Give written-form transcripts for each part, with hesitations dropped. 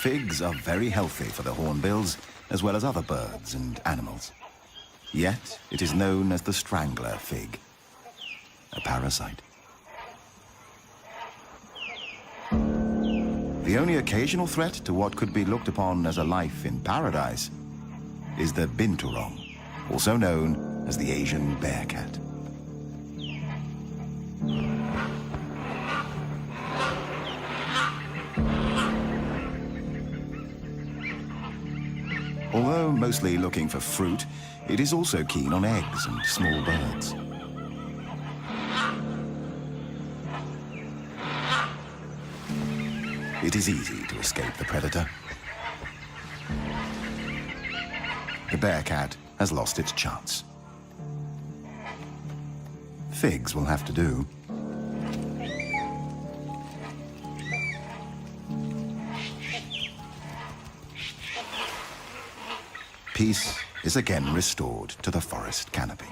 Figs are very healthy for the hornbills, as well as other birds and animals. Yet, it is known as the strangler fig, a parasite. The only occasional threat to what could be looked upon as a life in paradise is the binturong, also known as the Asian bear cat. Although mostly looking for fruit, it is also keen on eggs and small birds. It is easy to escape the predator. The bear cat has lost its chance. Figs will have to do. Peace is again restored to the forest canopy.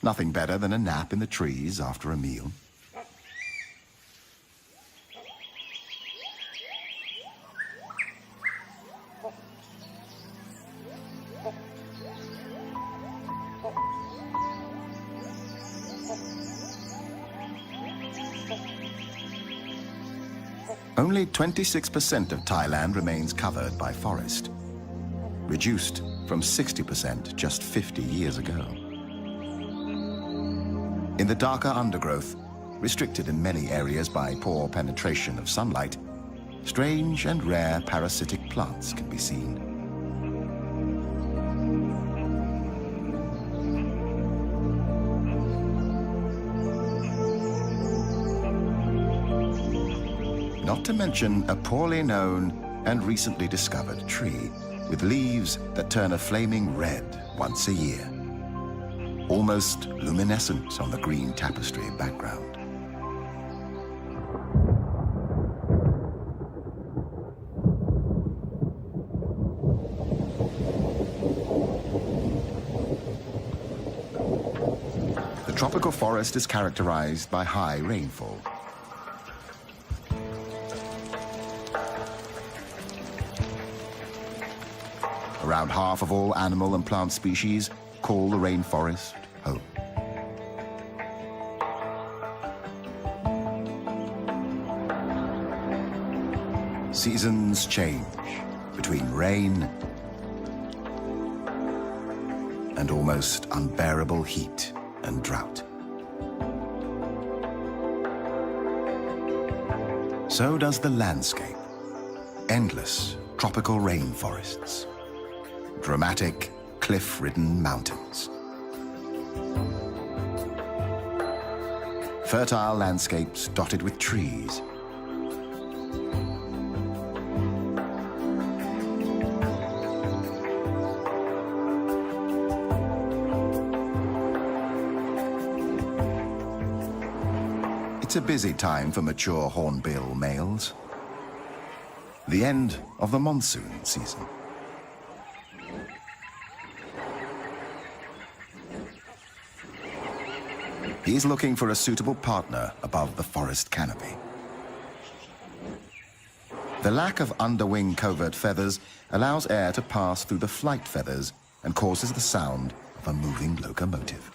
Nothing better than a nap in the trees after a meal. Only 26% of Thailand remains covered by forest, reduced from 60% just 50 years ago. In the darker undergrowth, restricted in many areas by poor penetration of sunlight, strange and rare parasitic plants can be seen. Not to mention a poorly known and recently discovered tree with leaves that turn a flaming red once a year, almost luminescent on the green tapestry background. The tropical forest is characterized by high rainfall. Around half of all animal and plant species call the rainforest home. Seasons change between rain and almost unbearable heat and drought. So does the landscape. Endless tropical rainforests. Dramatic, cliff-ridden mountains. Fertile landscapes dotted with trees. It's a busy time for mature hornbill males. The end of the monsoon season. He's looking for a suitable partner above the forest canopy. The lack of underwing covert feathers allows air to pass through the flight feathers and causes the sound of a moving locomotive.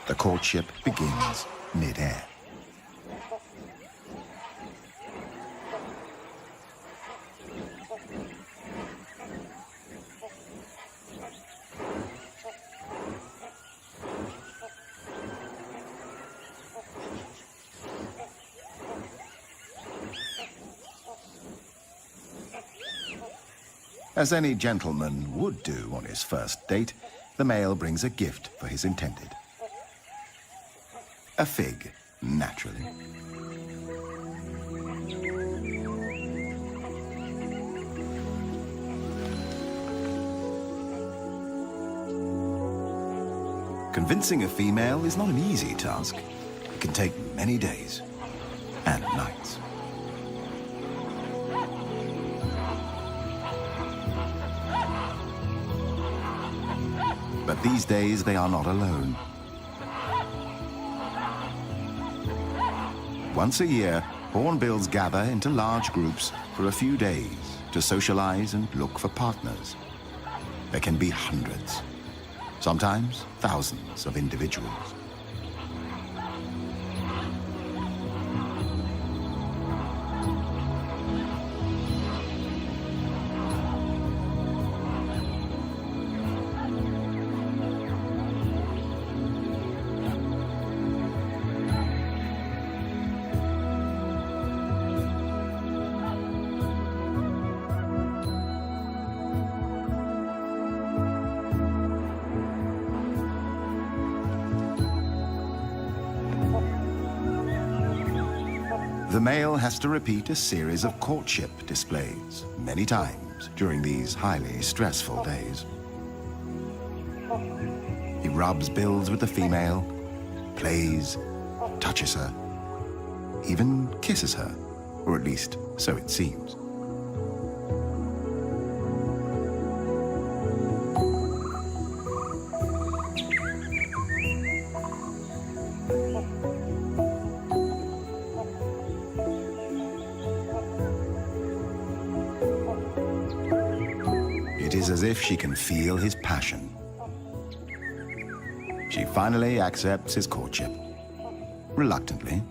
The courtship begins mid-air. As any gentleman would do on his first date, the male brings a gift for his intended. A fig, naturally. Convincing a female is not an easy task. It can take many days and nights. But these days they are not alone. Once a year, hornbills gather into large groups for a few days to socialize and look for partners. There can be hundreds, sometimes thousands of individuals. The male has to repeat a series of courtship displays many times during these highly stressful days. He rubs bills with the female, plays, touches her, even kisses her, or at least so it seems. It is as if she can feel his passion. She finally accepts his courtship, reluctantly,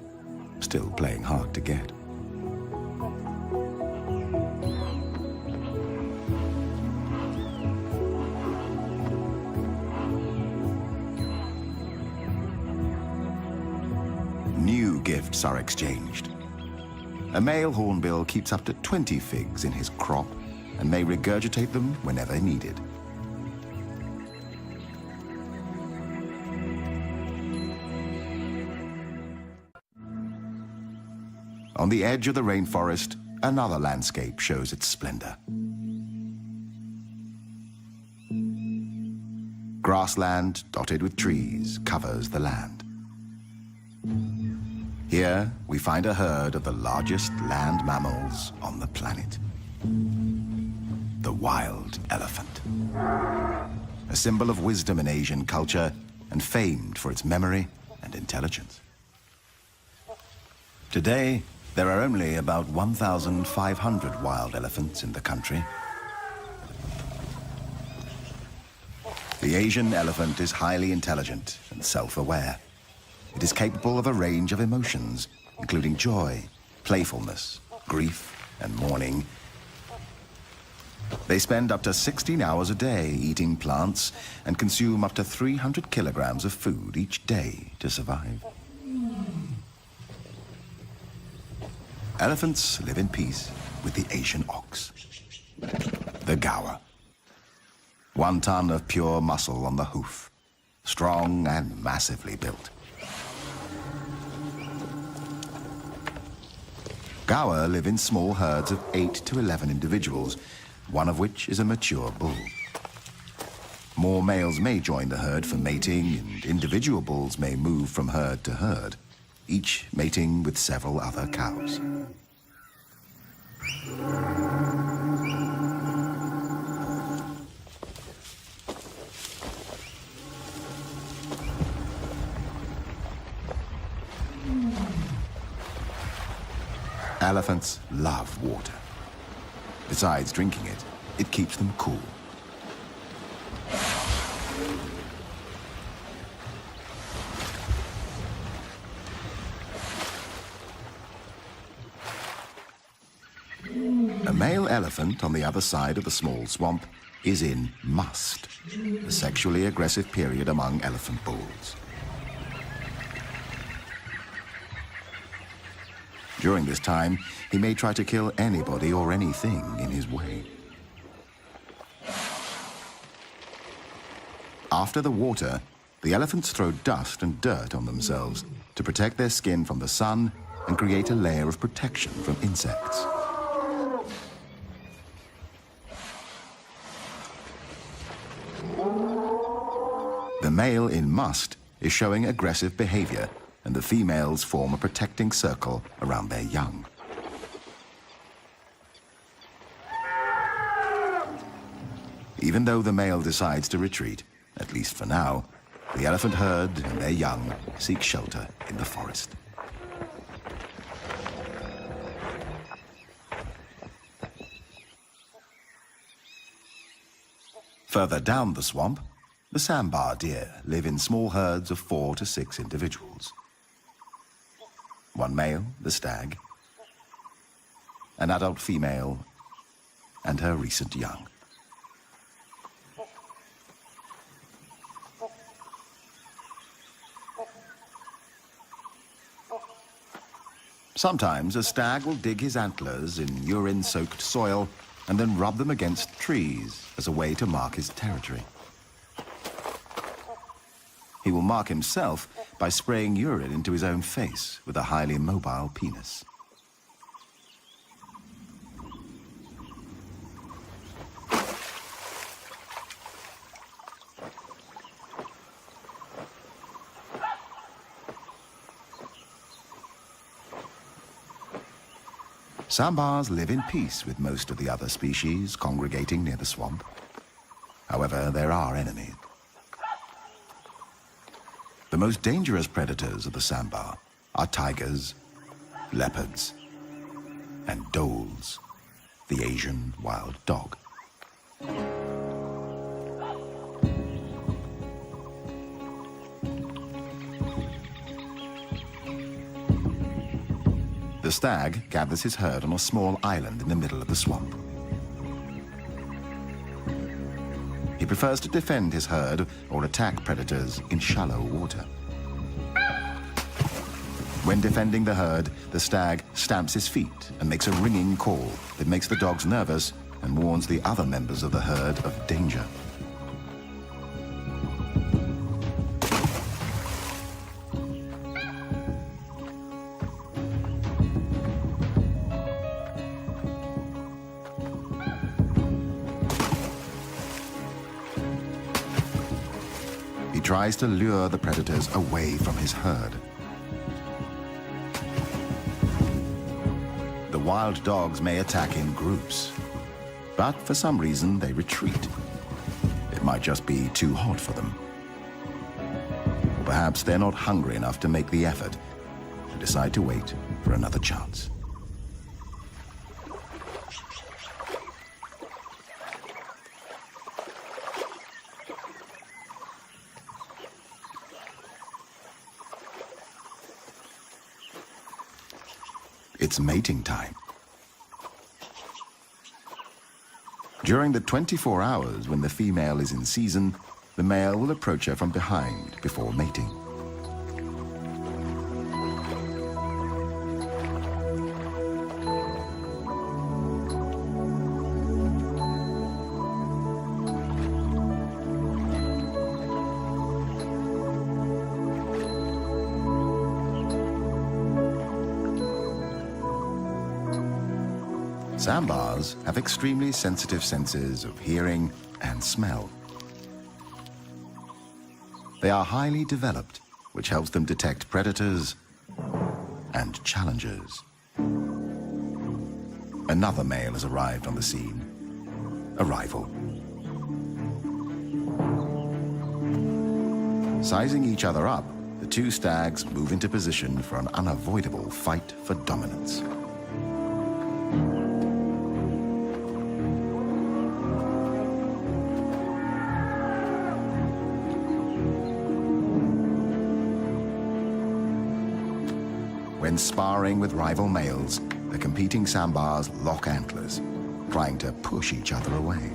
still playing hard to get. New gifts are exchanged. A male hornbill keeps up to 20 figs in his crop and may regurgitate them whenever needed. On the edge of the rainforest, another landscape shows its splendor. Grassland dotted with trees covers the land. Here, we find a herd of the largest land mammals on the planet. The wild elephant. A symbol of wisdom in Asian culture and famed for its memory and intelligence. Today, there are only about 1,500 wild elephants in the country. The Asian elephant is highly intelligent and self-aware. It is capable of a range of emotions, including joy, playfulness, grief, and mourning. They spend up to 16 hours a day eating plants and consume up to 300 kilograms of food each day to survive. Elephants live in peace with the Asian ox, the gaur. 1 ton of pure muscle on the hoof, strong and massively built. Gaur live in small herds of 8 to 11 individuals, one of which is a mature bull. More males may join the herd for mating, and individual bulls may move from herd to herd, each mating with several other cows. Elephants love water. Besides drinking it, it keeps them cool. A male elephant on the other side of the small swamp is in must, the sexually aggressive period among elephant bulls. During this time, he may try to kill anybody or anything in his way. After the water, the elephants throw dust and dirt on themselves to protect their skin from the sun and create a layer of protection from insects. The male in must is showing aggressive behavior, and the females form a protecting circle around their young. Even though the male decides to retreat, At least for now, the elephant herd and their young seek shelter in the forest. Further down the swamp, the sambar deer live in small herds of 4 to 6 individuals. One male, the stag, an adult female, and her recent young. Sometimes a stag will dig his antlers in urine-soaked soil and then rub them against trees as a way to mark his territory. He will mark himself by spraying urine into his own face with a highly mobile penis. Sambars live in peace with most of the other species congregating near the swamp. However, there are enemies. The most dangerous predators of the sambar are tigers, leopards, and dholes, the Asian wild dog. The stag gathers his herd on a small island in the middle of the swamp. He prefers to defend his herd or attack predators in shallow water. When defending the herd, the stag stamps his feet and makes a ringing call that makes the dogs nervous and warns the other members of the herd of danger. He tries to lure the predators away from his herd. The wild dogs may attack in groups, but for some reason they retreat. It might just be too hot for them. Or perhaps they're not hungry enough to make the effort and decide to wait for another chance. It's mating time. During the 24 hours when the female is in season, the male will approach her from behind before mating. Sambars have extremely sensitive senses of hearing and smell. They are highly developed, which helps them detect predators and challengers. Another male has arrived on the scene, a rival. Sizing each other up, the two stags move into position for an unavoidable fight for dominance. When sparring with rival males, the competing sambars lock antlers, trying to push each other away.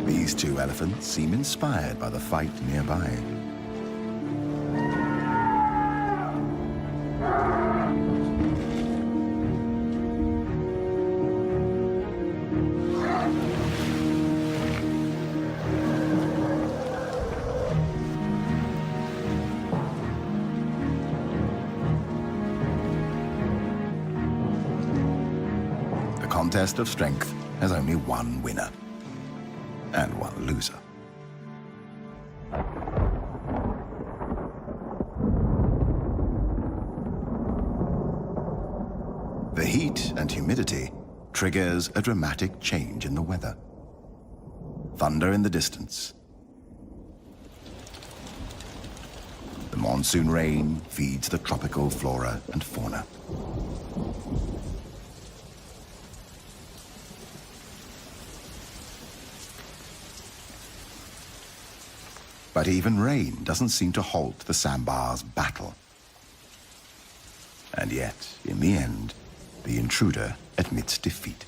These two elephants seem inspired by the fight nearby. contest of strength has only one winner and one loser. The heat and humidity triggers a dramatic change in the weather. Thunder in the distance. The monsoon rain feeds the tropical flora and fauna. But even rain doesn't seem to halt the sambar's battle. And yet, in the end, the intruder admits defeat.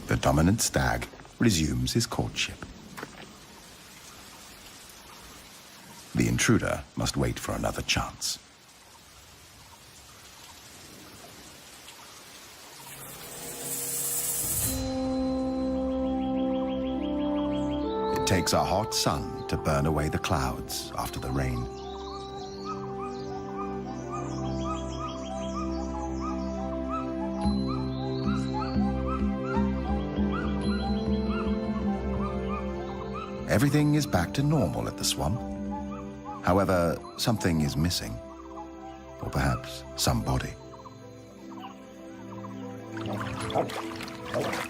The dominant stag resumes his courtship. The intruder must wait for another chance. It takes a hot sun to burn away the clouds after the rain. Everything is back to normal at the swamp. However, something is missing. Or perhaps somebody.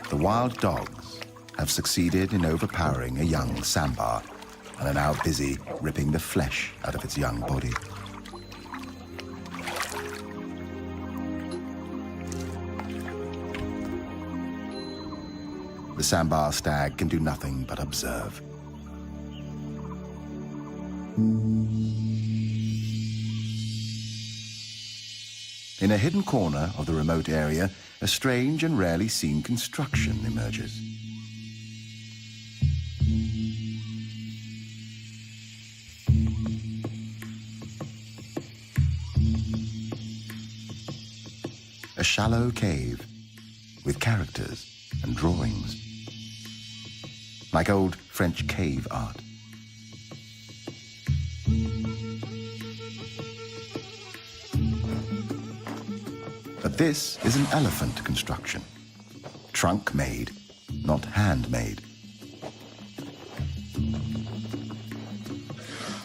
The wild dogs have succeeded in overpowering a young sambar and are now busy ripping the flesh out of its young body. The sambar stag can do nothing but observe. In a hidden corner of the remote area, a strange and rarely seen construction emerges. A shallow cave with characters and drawings, like old French cave art. But this is an elephant construction. Trunk-made, not handmade.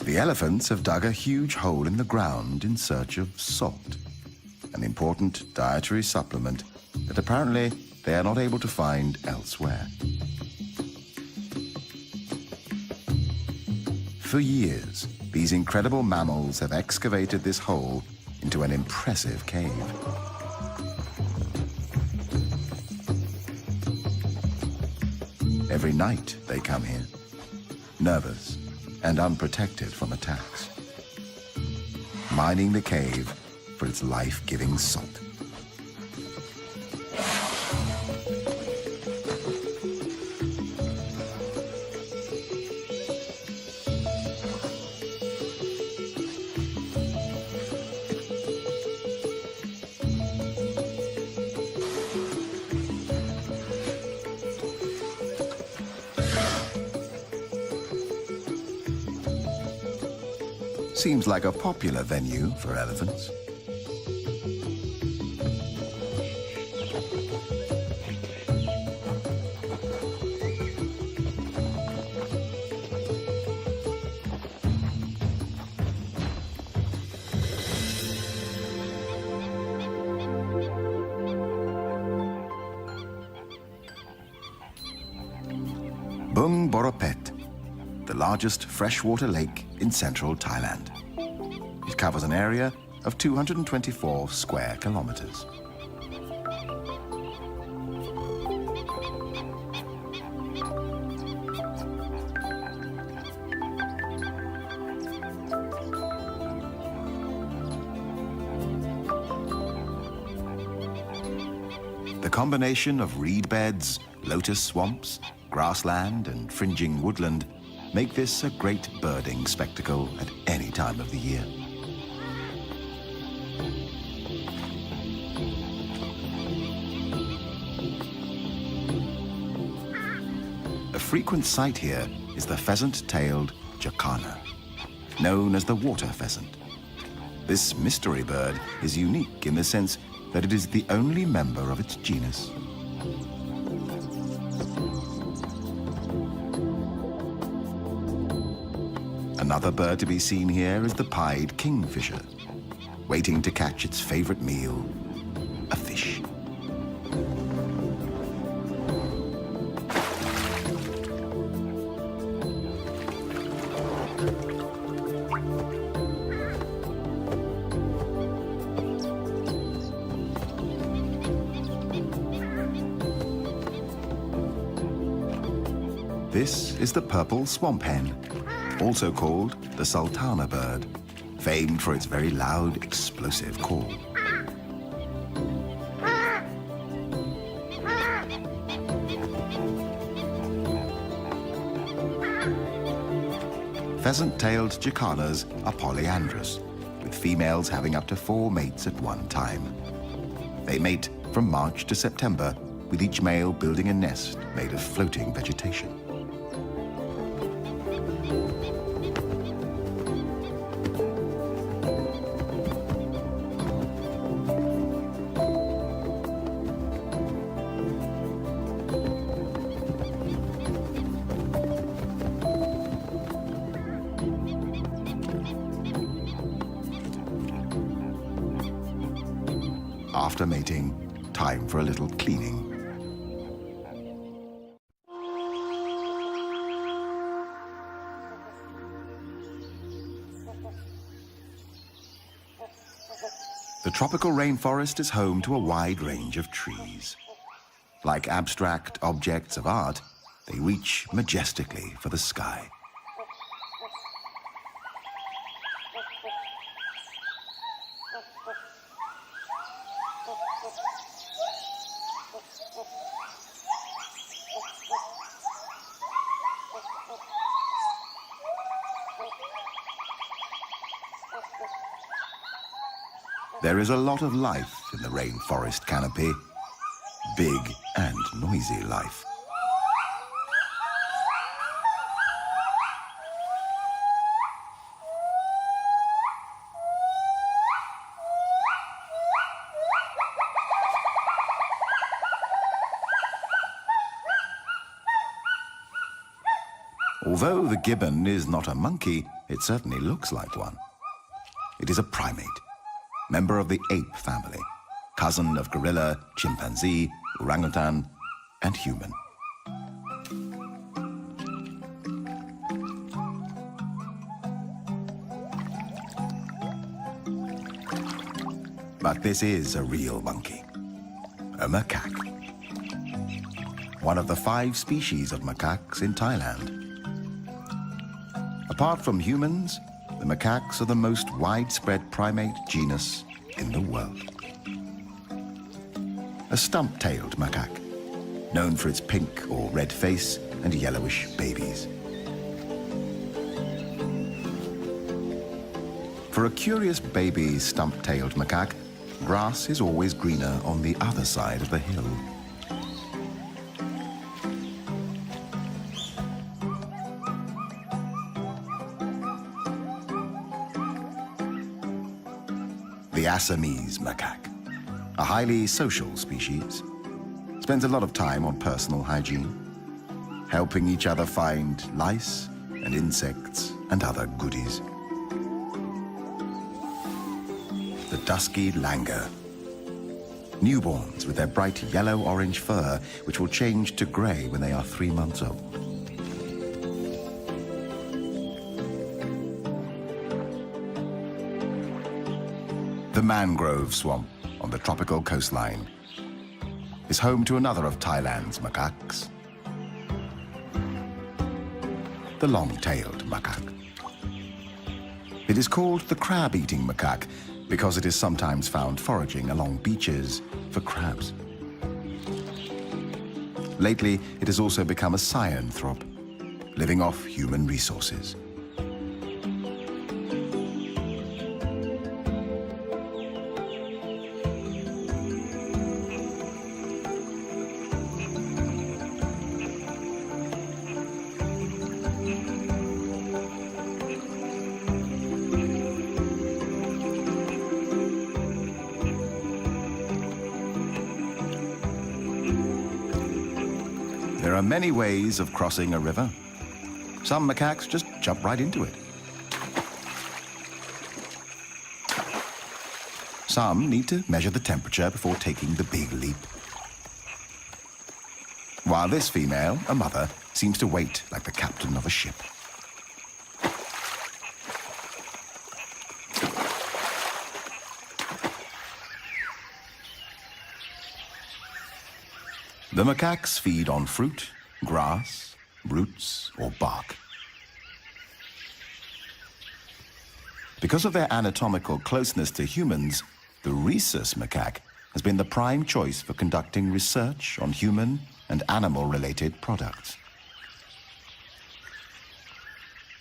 The elephants have dug a huge hole in the ground in search of salt, an important dietary supplement that apparently they are not able to find elsewhere. For years, these incredible mammals have excavated this hole into an impressive cave. Every night they come here, nervous and unprotected from attacks, mining the cave for its life-giving salt. Seems like a popular venue for elephants. Bung Boropet, the largest freshwater lake in central Thailand. It covers an area of 224 square kilometers. The combination of reed beds, lotus swamps, grassland, and fringing woodland make this a great birding spectacle at any time of the year. A frequent sight here is the pheasant-tailed jacana, known as the water pheasant. This mystery bird is unique in the sense that it is the only member of its genus. Another bird to be seen here is the pied kingfisher, waiting to catch its favorite meal, a fish. This is the purple swamp hen, also called the sultana bird, famed for its very loud, explosive call. Pheasant-tailed jacanas are polyandrous, with females having up to 4 mates at one time. They mate from March to September, with each male building a nest made of floating vegetation. After mating, time for a little cleaning. The tropical rainforest is home to a wide range of trees. Like abstract objects of art, they reach majestically for the sky. There is a lot of life in the rainforest canopy, big and noisy life. Although the gibbon is not a monkey, it certainly looks like one. It is a primate, member of the ape family, cousin of gorilla, chimpanzee, orangutan, and human. But this is a real monkey, a macaque. One of the 5 species of macaques in Thailand. Apart from humans, the macaques are the most widespread primate genus in the world. A stump-tailed macaque, known for its pink or red face and yellowish babies. For a curious baby stump-tailed macaque, grass is always greener on the other side of the hill. The Assamese macaque, a highly social species, spends a lot of time on personal hygiene, helping each other find lice and insects and other goodies. The dusky langur, newborns with their bright yellow-orange fur, which will change to grey when they are 3 months old. The mangrove swamp on the tropical coastline is home to another of Thailand's macaques, the long-tailed macaque. It is called the crab-eating macaque because it is sometimes found foraging along beaches for crabs. Lately, it has also become a cyanthrope, living off human resources. There are many ways of crossing a river. Some macaques just jump right into it. Some need to measure the temperature before taking the big leap. While this female, a mother, seems to wait like the captain of a ship. The macaques feed on fruit, grass, roots, or bark. Because of their anatomical closeness to humans, the rhesus macaque has been the prime choice for conducting research on human and animal-related products.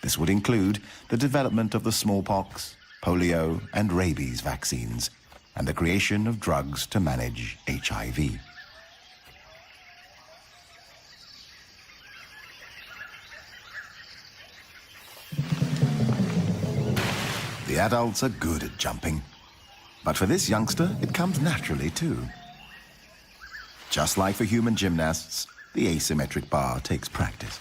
This would include the development of the smallpox, polio, and rabies vaccines, and the creation of drugs to manage HIV. The adults are good at jumping, but for this youngster, it comes naturally too. Just like for human gymnasts, the asymmetric bar takes practice.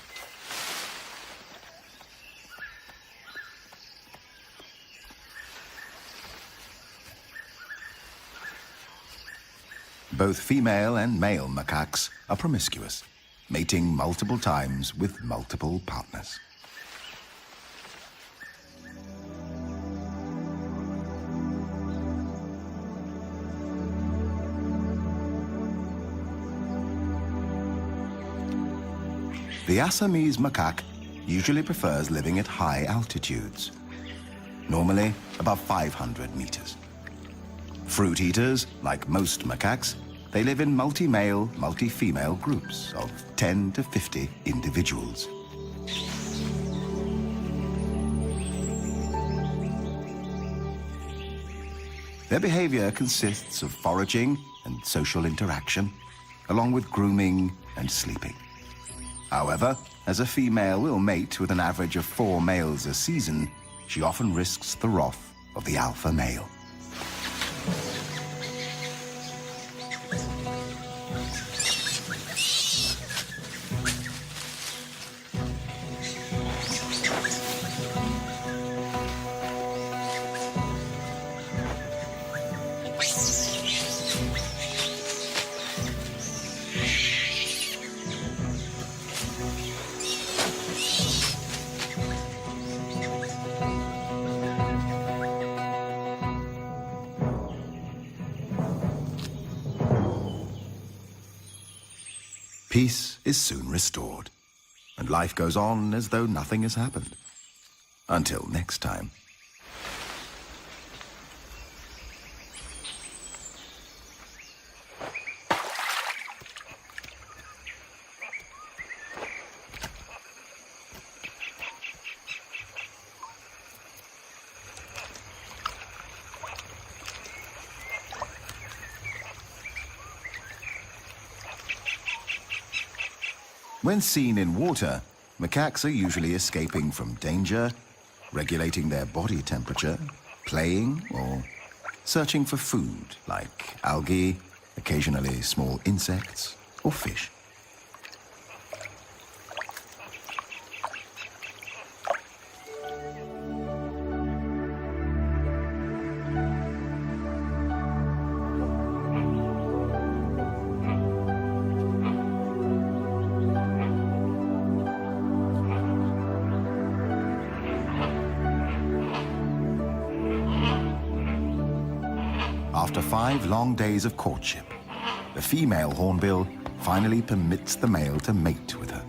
Both female and male macaques are promiscuous, mating multiple times with multiple partners. The Assamese macaque usually prefers living at high altitudes, normally above 500 meters. Fruit eaters, like most macaques, they live in multi-male, multi-female groups of 10 to 50 individuals. Their behavior consists of foraging and social interaction, along with grooming and sleeping. However, as a female will mate with an average of 4 males a season, she often risks the wrath of the alpha male. Peace is soon restored, and life goes on as though nothing has happened. Until next time. When seen in water, macaques are usually escaping from danger, regulating their body temperature, playing, or searching for food like algae, occasionally small insects, or fish. After 5 long days of courtship, the female hornbill finally permits the male to mate with her.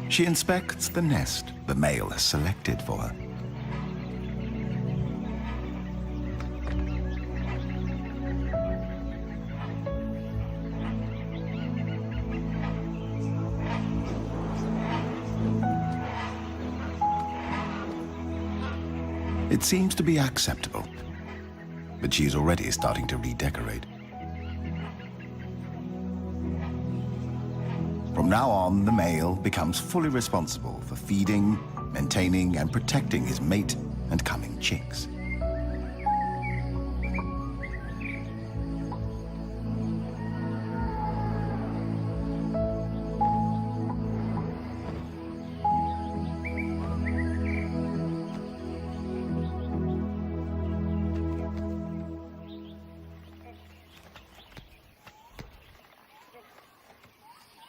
She inspects the nest the male has selected for her. It seems to be acceptable, but she's already starting to redecorate. From now on, the male becomes fully responsible for feeding, maintaining, and protecting his mate and coming chicks.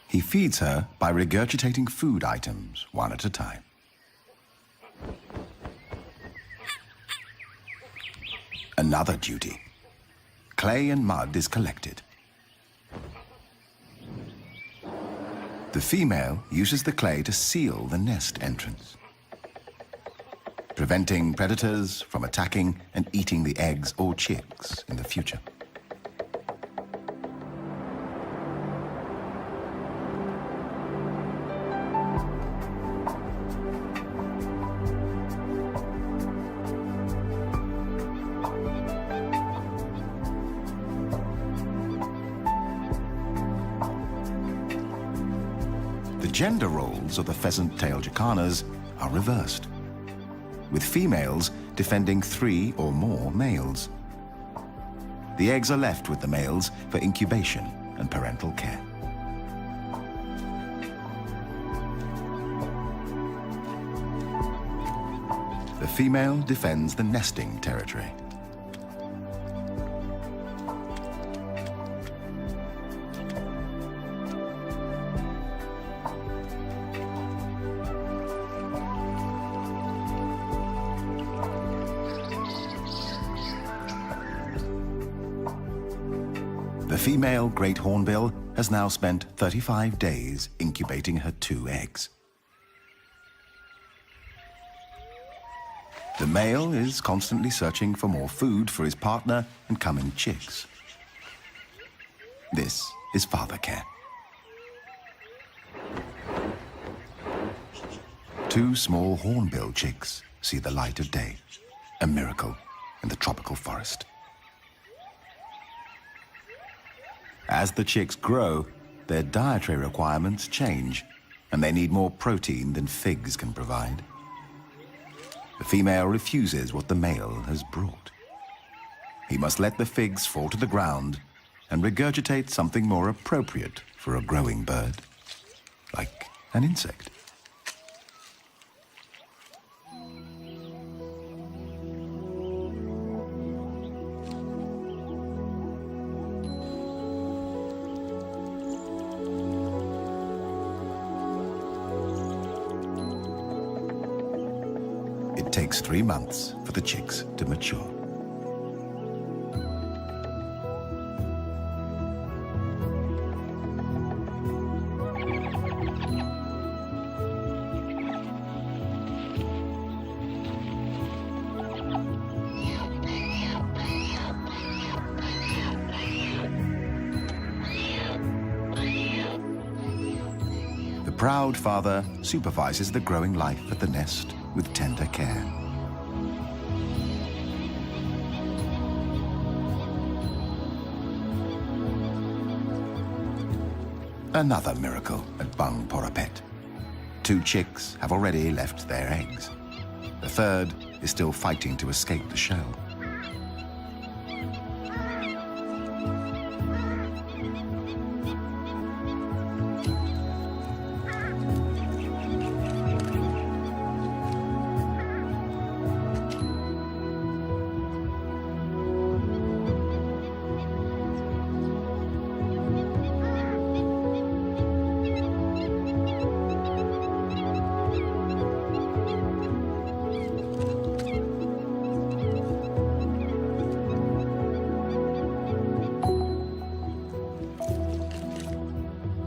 He feeds her by regurgitating food items one at a time. Another duty. Clay and mud is collected. The female uses the clay to seal the nest entrance, preventing predators from attacking and eating the eggs or chicks in the future. The gender roles of the pheasant-tailed jacanas are reversed, with females defending 3 or more males. The eggs are left with the males for incubation and parental care. The female defends the nesting territory. The female great hornbill has now spent 35 days incubating her 2 eggs. The male is constantly searching for more food for his partner and coming chicks. This is father care. 2 small hornbill chicks see the light of day, a miracle in the tropical forest. As the chicks grow, their dietary requirements change, and they need more protein than figs can provide. The female refuses what the male has brought. He must let the figs fall to the ground and regurgitate something more appropriate for a growing bird, like an insect. It takes 3 months for the chicks to mature. The proud father supervises the growing life at the nest with tender care. Another miracle at Bang Porapet. 2 chicks have already left their eggs. The third is still fighting to escape the shell.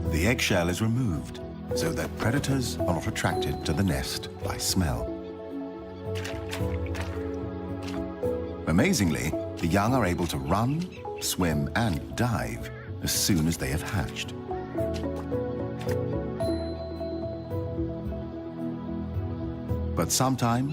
The eggshell is removed so that predators are not attracted to the nest by smell. Amazingly, the young are able to run, swim, and dive as soon as they have hatched. But sometimes